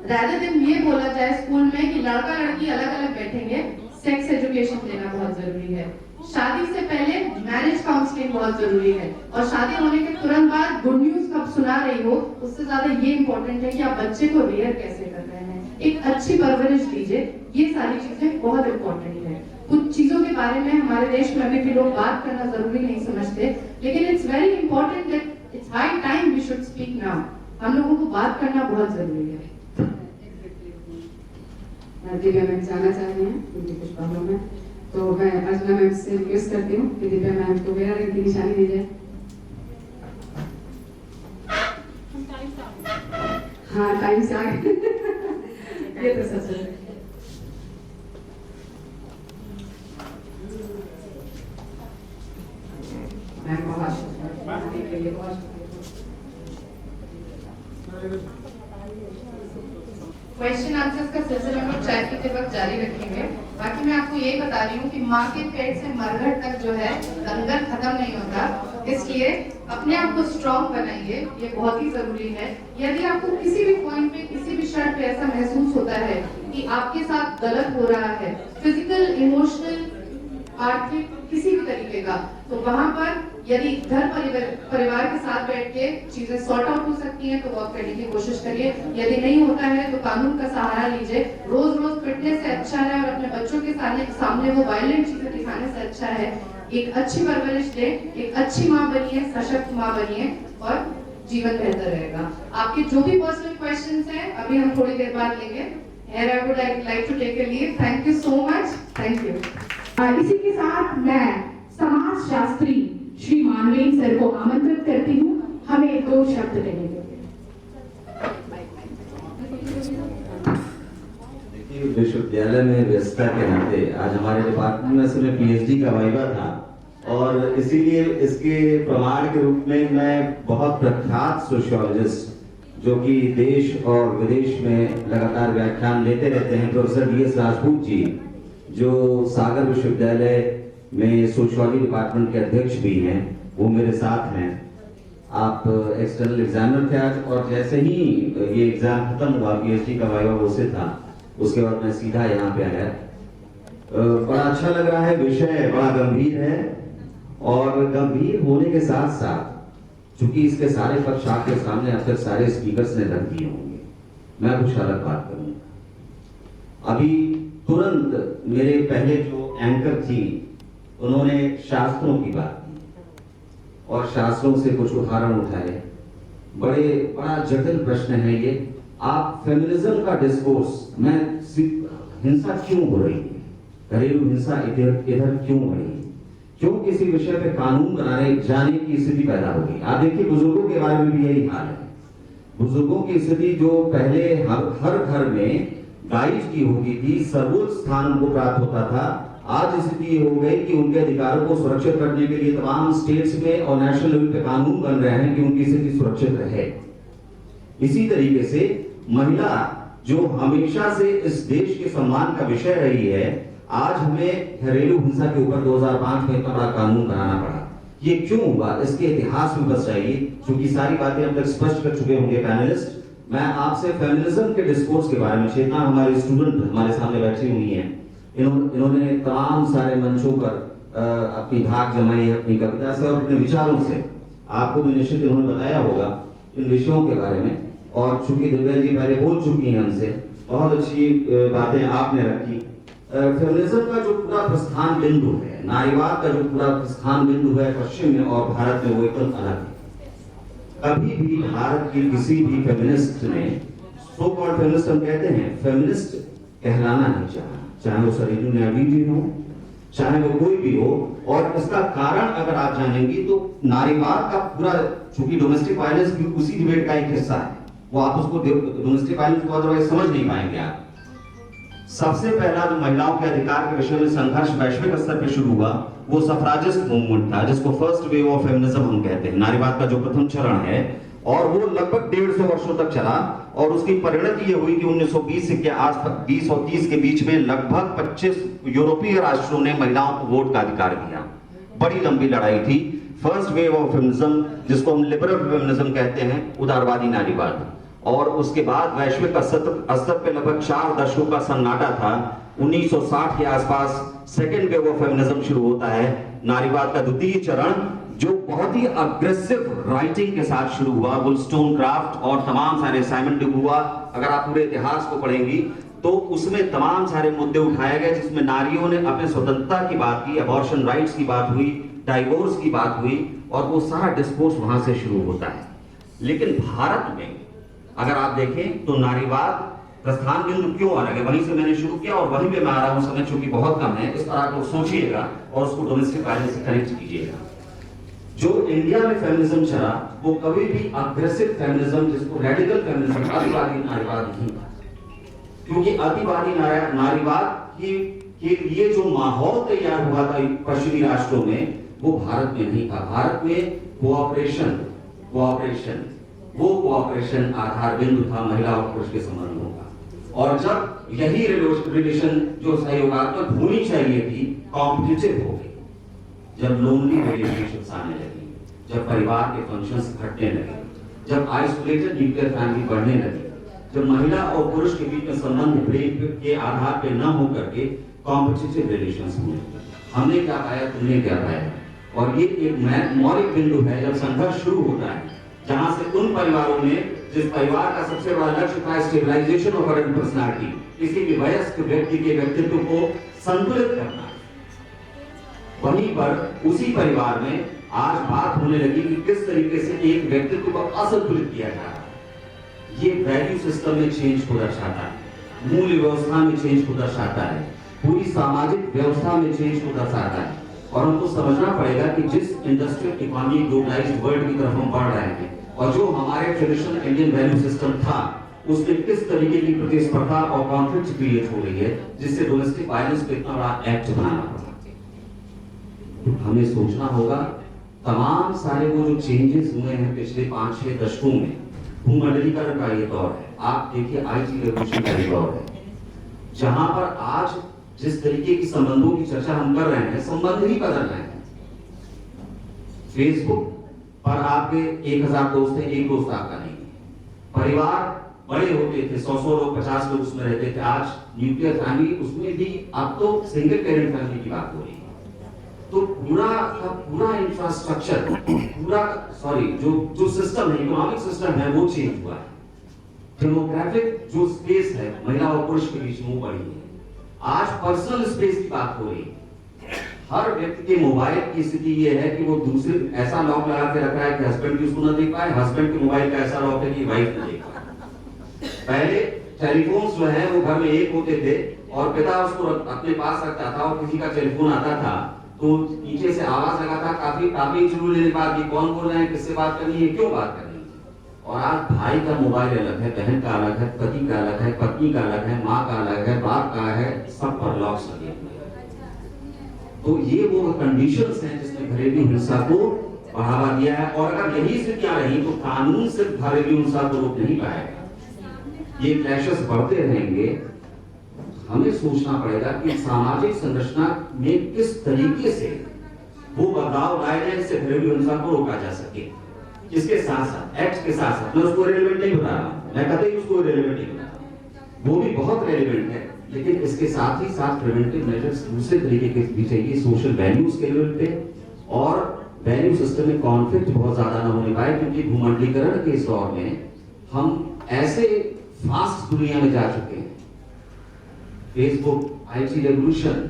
rather than ये बोला जाए स्कूल में कि लड़का लड़की अलग अलग बैठेंगे, सेक्स एजुकेशन देना बहुत जरूरी है। शादी से पहले मैरिज काउंसलिंग बहुत जरूरी है, और शादी होने के तुरंत बाद गुड न्यूज कब सुना रही हो उससे ज्यादा ये इम्पोर्टेंट है कि आप बच्चे को रियर कैसे कर रहे हैं, एक अच्छी परवरिश दीजिए। ये सारी चीजें बहुत इम्पोर्टेंट है। कुछ चीजों के बारे में हमारे देश में अभी भी लोग बात करना जरूरी नहीं समझते, लेकिन it's very important that it's high time we should speak now. हम लोगों को बात करना बहुत जरूरी है। दिव्या मैम जाना चाह रही हैं उनकी कुछ प्रॉब्लम है, तो मैं अर्चना मैम से रिक्वेस्ट करती हूँ कि दिव्या मैम को मेरा रंग की निशानी दी जाए। हाँ टाइम से आ गए ये तो सच है। मैम बहुत शुक्रिया। क्वेश्चन आंसर्स का सिलसिला हम लोग चाय पीते वक्त जारी रखेंगे। बाकी मैं आपको ये बता रही हूँ कि माँ के पेट से मरघट तक जो है दंगल खत्म नहीं होता, इसलिए अपने आप को स्ट्रॉन्ग बनाइए, ये बहुत ही जरूरी है। यदि आपको किसी भी पॉइंट पे किसी भी क्षण पे ऐसा महसूस होता है कि आपके साथ गलत हो रहा है, फिजिकल, इमोशनल, आर्थिक, किसी भी तरीके का, तो वहां पर यदि घर परिवार के साथ बैठ के चीजें सॉर्ट आउट हो सकती हैं तो वॉक करने की कोशिश करिए। यदि नहीं होता है तो कानून का सहारा लीजिए। रोज रोज फिटनेस से अच्छा है और अपने बच्चों के सामने वो वायलेंट चीजें दिखाने से अच्छा है एक अच्छी परवरिश दे, एक अच्छी माँ बनिए, सशक्त माँ बनिए और जीवन बेहतर रहेगा। आपके जो भी पर्सनल क्वेश्चंस हैं अभी हम थोड़ी देर बाद लेंगे। And I would like to take a leave. Thank you so much. Thank you. इसी के साथ मैं समाज शास्त्री श्री मानवेंद्र सर को आमंत्रित करती हूँ, हमें 2 शब्द कहने देंगे। देखिए, विश्वविद्यालय में व्यस्तता के नाते आज हमारे डिपार्टमेंट में सिर्फ PhD का वाइवा था, और इसीलिए इसके प्रमाण के रूप में मैं बहुत प्रख्यात सोशियोलॉजिस्ट जो कि देश और विदेश में लगातार व्याख्यान लेते रहते हैं, प्रोफेसर DS राजपूत जी, जो सागर विश्वविद्यालय में सोशियोलॉजी डिपार्टमेंट के अध्यक्ष भी हैं, वो मेरे साथ हैं। आप एक्सटर्नल एग्जामिनर थे आज, और जैसे ही ये एग्जाम खत्म हुआ, PhD का वाइवा वो से था, उसके बाद मैं सीधा यहाँ पे आया। बड़ा अच्छा लग रहा है, विषय बड़ा गंभीर है, और गंभीर होने के साथ साथ चूंकि इसके सारे पक्ष आपके सामने अब तक सारे स्पीकर्स ने रख दिए होंगे, मैं कुछ अलग बात करूंगा। अभी तुरंत मेरे पहले जो एंकर थी उन्होंने शास्त्रों की बात की और शास्त्रों से कुछ उदाहरण उठाए। बड़ा जटिल प्रश्न है ये। आप फेमिनिज्म का डिस्कोर्स में हिंसा क्यों हो रही है, घरेलू हिंसा इधर क्यों हो रही है, क्यों किसी विषय पे कानून बनाने जाने की स्थिति पैदा हो गई। आप देखिए, बुजुर्गों के बारे में भी यही हाल है। बुजुर्गों की स्थिति जो पहले हर घर में गाइड की होती थी, सर्वोच्च स्थान उनको प्राप्त होता था, आज स्थिति ये हो गई कि उनके अधिकारों को सुरक्षित करने के लिए तमाम स्टेट्स में और नेशनल लेवल पे कानून बन रहे हैं कि उनकी स्थिति सुरक्षित रहे। इसी तरीके से महिला जो हमेशा से इस देश के सम्मान का विषय रही है, आज हमें घरेलू हिंसा के ऊपर 2005 में इतना बड़ा कानून बनाना पड़ा। ये क्यों हुआ, इसके इतिहास में बस जाइए, क्योंकि सारी बातें अब तक स्पष्ट कर चुके होंगे पैनलिस्ट। मैं आपसे फेमिनिज्म के डिस्कोर्स के बारे में, चेतना हमारे स्टूडेंट हमारे सामने बैठी हुई हैं, इन्होंने तमाम सारे मंचों पर अपनी धाक जमाई है अपनी कविता से और अपने विचारों से। आपको भी निश्चित इन्होंने बताया होगा इन विषयों के बारे में, और चूंकि दिव्या जी पहले बोल चुकी हैं हमसे, बहुत अच्छी बातें आपने रखी। फेमिनिज्म का जो पूरा प्रस्थान बिंदु है, नारीवाद का जो पूरा प्रस्थान बिंदु है पश्चिम में और भारत में, वो एकदम अलग है। कभी भी भारत की किसी भी फेमिनिस्ट ने, सो कॉल्ड फेमिनिस्ट हम कहते हैं, फेमिनिस्ट कहलाना नहीं चाहा, चाहे वो सरोजिनी नायडू जी हो, चाहे वो कोई भी हो। और इसका कारण अगर आप जानेंगी तो नारीवाद का पूरा, चूंकि डोमेस्टिक वायलेंस भी उसी डिबेट का एक हिस्सा है, वो आप उसको डोमेस्टिक वायलेंस को अदरवाइज समझ नहीं पाएंगे आप। सबसे पहला जो महिलाओं के अधिकार के विषय में संघर्ष वैश्विक स्तर पर शुरू हुआ, वो सफराजिस्ट मूवमेंट था, जिसको फर्स्ट वेव ऑफ फेमिनिज्म हम कहते हैं, नारीवाद का जो प्रथम चरण है। और वो लगभग 150 वर्षों तक चला और उसकी परिणति ये हुई कि 1920 के आसपास 20 और 30 के बीच में लगभग 25 यूरोपीय राष्ट्रों ने महिलाओं को वोट का अधिकार दिया। बड़ी लंबी लड़ाई थी। फर्स्ट वेव ऑफ फेमिनिज्म, जिसको हम लिबरल फेमिनिज्म कहते हैं, उदारवादी नारीवाद, और उसके बाद वैश्विक स्तर पे लगभग 4 दशकों का सन्नाटा था। 1960 के आसपास सेकेंड वेव ऑफ फेमिनिज्म शुरू होता है, नारीवाद का द्वितीय चरण, जो बहुत ही अग्रेसिव राइटिंग के साथ शुरू हुआ। वुllstonecraft और तमाम सारे साइमन डी बुआ, अगर आप पूरे इतिहास को पढ़ेंगी तो उसमें तमाम सारे मुद्दे उठाए गए, जिसमें नारियों ने अपने स्वतंत्रता की बात की, अबॉर्शन राइट्स की बात हुई, डाइवोर्स की बात हुई, और वो सारा डिस्कोर्स वहां से शुरू होता है। लेकिन भारत में अगर आप देखें तो नारीवाद प्रस्थान बिंदु क्यों अलग है, वहीं से मैंने शुरू किया और वहीं पे मैं आ रहा हूं। समय चूंकि बहुत कम है, इस पर आप लोग सोचिएगा और उसको डोमेस्टिक वायलेंस से कनेक्ट कीजिएगा। जो इंडिया में फेमिनिज्म चला वो कभी भी अग्रेसिव फेमिनिज्म, जिसको रेडिकल फेमिनिज्म, अतिवादी नारीवाद नहीं था, क्योंकि अतिवादी नारीवाद के लिए जो माहौल तैयार हुआ था पश्चिमी राष्ट्रों में, वो भारत में नहीं था। भारत में कोऑपरेशन आधार बिंदु था महिला और पुरुष के संबंधों का। और जब यही रिलेशन जो सहयोगात्मक होनी चाहिए थी, कॉम्पिटिटिव हो गई, जब लोनली रिलेशनशिप्स आने लगी, जब परिवार के फंक्शंस घटने लगे, जब आइसोलेटेड न्यूक्लियर फैमिली बढ़ने लगी, जब महिला और पुरुष के बीच में संबंध प्रेम के आधार पे न होकर के कॉम्पिटिटिव रिलेशंस होने लगे। हमने क्या पाया, तुमने क्या पाया, और ये एक मौलिक बिंदु है जब संघर्ष शुरू होता है, जहां से उन परिवारों में जिस परिवार का सबसे बड़ा लक्ष्य था स्टेबलाइजेशन ऑफ पर्सनालिटी, किसी भी वयस्क व्यक्ति के व्यक्तित्व को संतुलित करना, वहीं पर उसी परिवार में आज बात होने लगी कि किस तरीके से एक व्यक्तित्व को असंतुलित किया जा रहा है। ये वैल्यू सिस्टम में चेंज को दर्शाता है, मूल्य व्यवस्था में चेंज को दर्शाता है, पूरी सामाजिक व्यवस्था में चेंज को दर्शाता है। और हमको समझना पड़ेगा कि जिस इंडस्ट्रियल इकोनॉमी ग्लोबलाइज्ड वर्ल्ड की तरफ हम बढ़ रहे हैं, और जो हमारे ट्रेडिशनल इंडियन वैल्यू सिस्टम था, उसमें किस तरीके की प्रतिस्पर्धा और कॉन्फ्लिक्ट क्रिएट हो रही है, जिससे डोमेस्टिक वायलेंस को इतना बड़ा एक्ट बनाना पड़ा। हमें सोचना होगा, तमाम सारे वो जो चेंजेस हुए हैं पिछले 5-6 दशकों में, भूमंडलीकरण का ये दौर है, आप देखिए आईटी रेवोल्यूशन का ये दौर है, जहां पर आज जिस तरीके की संबंधों की चर्चा हम कर रहे हैं, संबंध ही बदल रहे हैं। फेसबुक पर आपके 1000 दोस्त हैं, एक दोस्त आपका नहीं है। परिवार बड़े होते थे, 100 लोग, 50 लोग उसमें रहते थे, आज न्यूक्लियर फैमिली, उसमें भी अब तो सिंगल पेरेंट फैमिली की बात हो रही है। तो पूरा इंफ्रास्ट्रक्चर, जो सिस्टम है, इकोनॉमिक सिस्टम है, वो चेंज हुआ है। डेमोग्राफिक जो स्पेस है महिला और पुरुष के बीच में बढ़ी है। आज पर्सनल स्पेस की बात हो रही है। हर व्यक्ति के मोबाइल की स्थिति ये है कि वो दूसरे ऐसा लॉक लगा के रख रहा है कि हस्बैंड भी उसको न देख पाए, हस्बैंड के मोबाइल का ऐसा लॉक है कि वाइफ न देख पाए। पहले टेलीफोन्स जो है वो घर में एक होते थे और पिता उसको अपने पास रखता था, और किसी का टेलीफोन आता था तो नीचे से आवाज लगाता, काफी इंटरव्यू लेने के बाद, ये कौन बोल रहे हैं, किससे बात करनी है, क्यों बात करनी है। और आज भाई का मोबाइल अलग है, बहन का अलग है, पति का अलग है, पत्नी का अलग है, माँ का अलग है, बाप का है, सब पर लॉक्स लगे हुए हैं। तो ये वो कंडीशंस हैं जिसने घरेलू हिंसा को बढ़ावा दिया है। और अगर यही स्थितियां रही तो कानून सिर्फ घरेलू हिंसा को रोक नहीं पाएगा, ये क्लैशेस बढ़ते रहेंगे। हमें सोचना पड़ेगा कि सामाजिक संरचना में किस तरीके से वो बदलाव लाए जाए जिससे घरेलू हिंसा को रोका जा सके। इसके साथ साथ एक्ट के साथ साथ मैं उसको रेलेवेंट नहीं बता रहा, मैं कतई उसको रेलेवेंट नहीं बता रहा, वो भी बहुत रेलेवेंट है, लेकिन इसके साथ ही साथ प्रिवेंटिव मेजर्स दूसरे तरीके के भी चाहिए, सोशल वैल्यूज के लेवल पे, और वैल्यू सिस्टम में कॉन्फ्लिक्ट बहुत ज्यादा ना होने पाए, क्योंकि भूमंडलीकरण के इस दौर में हम ऐसे फास्ट दुनिया में जा चुके हैं, फेसबुक, आईटी रेवोल्यूशन,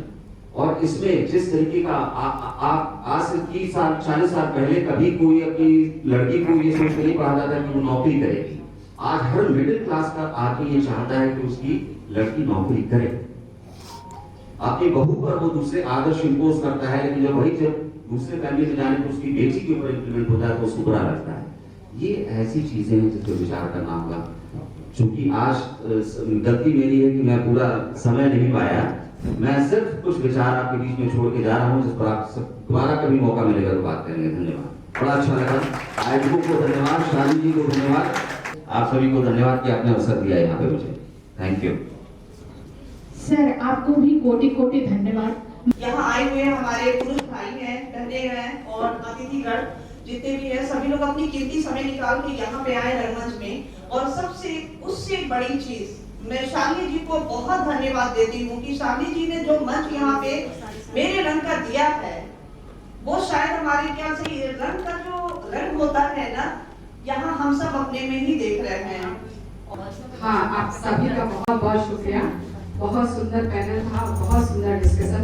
और इसमें जिस तरीके का आप आज से 30 साल 40 साल पहले कभी कोई अपनी लड़की को ये सोच नहीं पाता था कि वो नौकरी करेगी। आज हर मिडिल क्लास का आदमी ये चाहता है कि उसकी लड़की नौकरी करे। अपनी बहू पर वो दूसरे आदर्श इंपोज करता है, लेकिन जब दूसरे फैमिली में जाने तो उसकी बेटी के ऊपर इंप्लीमेंट होता है तो उसको बुरा लगता है। ये ऐसी चीजें हैं जिस पर विचार करना होगा। चूंकि आज गलती मेरी है कि मैं पूरा समय नहीं पाया, मैं सिर्फ कुछ विचार आपके बीच में छोड़ के जा रहा हूँ, जिस पर आप दोबारा कभी मौका मिलेगा तो बात करेंगे। धन्यवाद। बड़ा अच्छा लगा। आयोजकों को धन्यवाद, शाली जी को धन्यवाद, आप सभी को धन्यवाद कि आपने अवसर दिया यहाँ पे मुझे। थैंक यू सर, आपको भी कोटि कोटि धन्यवाद। यहाँ आए हुए हमारे पुरुष भाई हैं, बहने हैं और अतिथिगण जितने भी हैं, सभी लोग अपनी कीमती समय निकाल के यहाँ पे आए रंगमंच में। और सबसे उससे बड़ी चीज मैं शालिनी जी को बहुत धन्यवाद देती हूँ कि शालिनी जी ने जो मंच यहाँ पे मेरे रंग का दिया है, वो शायद हमारे क्या से रंग का जो रंग होता है ना, यहाँ हम सब अपने में ही देख रहे हैं। हाँ, आप सभी का बहुत बहुत शुक्रिया। बहुत सुंदर पैनल था, बहुत सुंदर डिस्कशन।